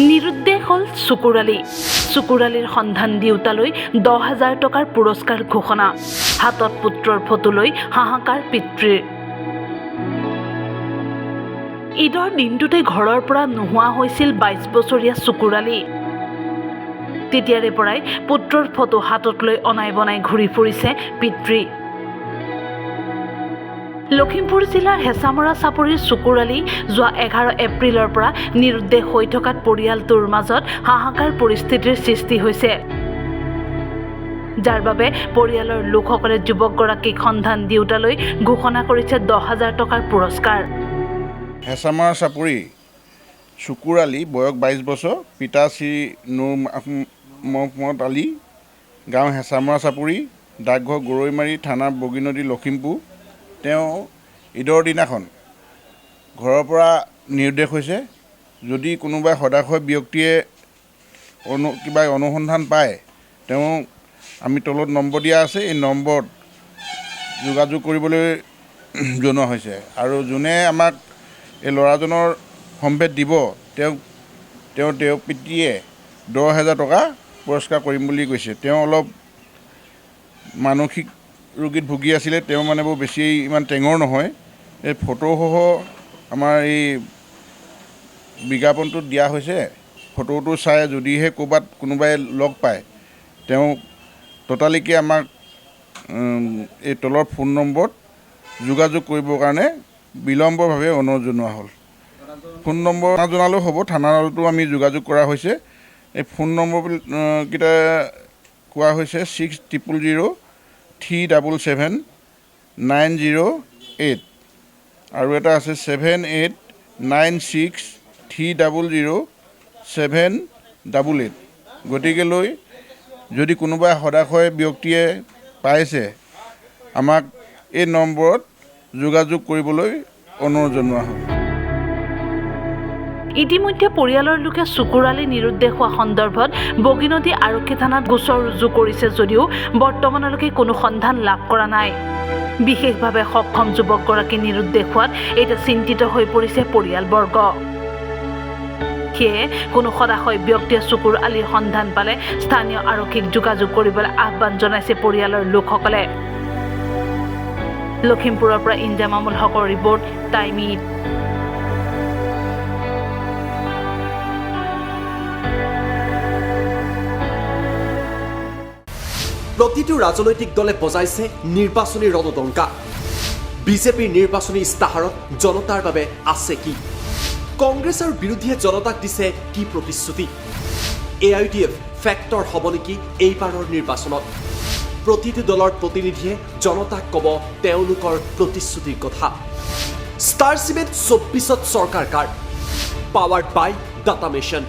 নিৰুদ্দেশ হ'ল চকুৰ আলীৰ সন্ধান দিওঁতালৈ 10,000 টকাৰ পুৰস্কাৰ ঘোষণা। হাতত পুত্ৰৰ ফটো লৈ হাহাকাৰ পিতৃৰ। ঈদৰ দিনটোতে ঘৰৰ পৰা নোহোৱা হৈছিল 22 বছৰীয়া চকুৰ আলী। তেতিয়াৰে পৰাই পুত্ৰৰ ফটো হাতত লৈ অনাই বনাই ঘূৰি ফুৰিছে পিতৃ। লখিমপুৰ জিলাৰ হেঁচামৰা চাপৰিৰ চকুৰ আলী যোৱা 11 এপ্ৰিলৰ পৰা নিৰুদ্দেশ হৈ থকাত পৰিয়ালটোৰ মাজত হাহাকাৰ পৰিস্থিতিৰ সৃষ্টি হৈছে, যাৰ বাবে পৰিয়ালৰ লোকসকলে যুৱকগৰাকীক সন্ধান দিওঁতালৈ ঘোষণা কৰিছে 10,000 টকাৰ পুৰস্কাৰ। হেঁচামৰা চাপৰি চকুৰ আলী, বয়স 22 বছৰ, পিতা শ্ৰী নুৰ মহম্মদ আলী, গাঁও হেঁচামৰা চাপৰি, ডাকঘৰ গৰৈমাৰী, থানা বগীনদী, লখিমপুৰ। তেওঁ ঈদৰ দিনাখন ঘৰৰ পৰা নিৰুদ্দেশ হৈছে। যদি কোনোবাই সদাশয় ব্যক্তিয়ে কিবা অনুসন্ধান পায়, তেওঁ আমি তলত নম্বৰ দিয়া আছে, এই নম্বৰত যোগাযোগ কৰিবলৈ জনোৱা হৈছে। আৰু যোনে আমাক এই ল'ৰাজনৰ সম্ভেদ দিব, তেওঁ পিতৃয়ে 10,000 টকা পুৰস্কাৰ কৰিম বুলি কৈছে। তেওঁ অলপ মানসিক ৰোগীত ভুগি আছিলে, তেওঁ মানে বৰ বেছি ইমান টেঙৰ নহয়। এই ফটোসহ আমাৰ এই বিজ্ঞাপনটোত দিয়া হৈছে। ফটোটো চাই যদিহে ক'ৰবাত কোনোবাই লগ পায়, তেওঁ ততালিকে আমাক এই তলৰ ফোন নম্বৰত যোগাযোগ কৰিবৰ কাৰণে বিলম্বভাৱে অনুৰোধ জনোৱা হ'ল। ফোন নম্বৰ জনালেও হ'ব, থানাতো আমি যোগাযোগ কৰা হৈছে। এই ফোন নম্বৰকেইটা কোৱা হৈছে 6000377908 আৰু এটা আছে 7896300788। গতিকেলৈ যদি কোনোবাই সদাশয় ব্যক্তিয়ে পাইছে, আমাক এই নম্বৰত যোগাযোগ কৰিবলৈ অনুৰোধ জনোৱা হ'ল। ইতিমধ্যে পৰিয়ালৰ লোকে চকুৰ আলী নিৰুদ্দেশ হোৱা সন্দৰ্ভত বগীনদী আৰক্ষী থানাত গোচৰ ৰুজু কৰিছে যদিও বৰ্তমানলৈকে কোনো সন্ধান লাভ কৰা নাই। বিশেষভাৱে সক্ষম যুৱকগৰাকী নিৰুদ্দেশ হোৱাত এতিয়া চিন্তিত হৈ পৰিছে পৰিয়ালবৰ্গ। সেয়ে কোনো সদাশয় ব্যক্তিয়ে চকুৰ আলীৰ সন্ধান পালে স্থানীয় আৰক্ষীক যোগাযোগ কৰিবলৈ আহ্বান জনাইছে পৰিয়ালৰ লোকসকলে। লখিমপুৰৰ পৰা ইনজামামুল হকৰ ৰিপৰ্ট, টাইম ঈদ। প্ৰতিটো ৰাজনৈতিক দলে বজাইছে নিৰ্বাচনী ৰণদংকা। বিজেপিৰ নিৰ্বাচনী ইস্তাহাৰত জনতাৰ বাবে আছে কি? কংগ্ৰেছৰ বিৰোধীয়ে জনতাক দিছে কি প্ৰতিশ্ৰুতি? AIUDF ফেক্টৰ হ'ব নেকি এইবাৰৰ নিৰ্বাচনত? প্ৰতিটো দলৰ প্ৰতিনিধিয়ে জনতাক ক'ব তেওঁলোকৰ প্ৰতিশ্ৰুতিৰ কথা। ষ্টাৰ চিমেণ্ট 24ত চৰকাৰ কাৰ? পাৱাৰ্ড বাই ডাটা মিছন।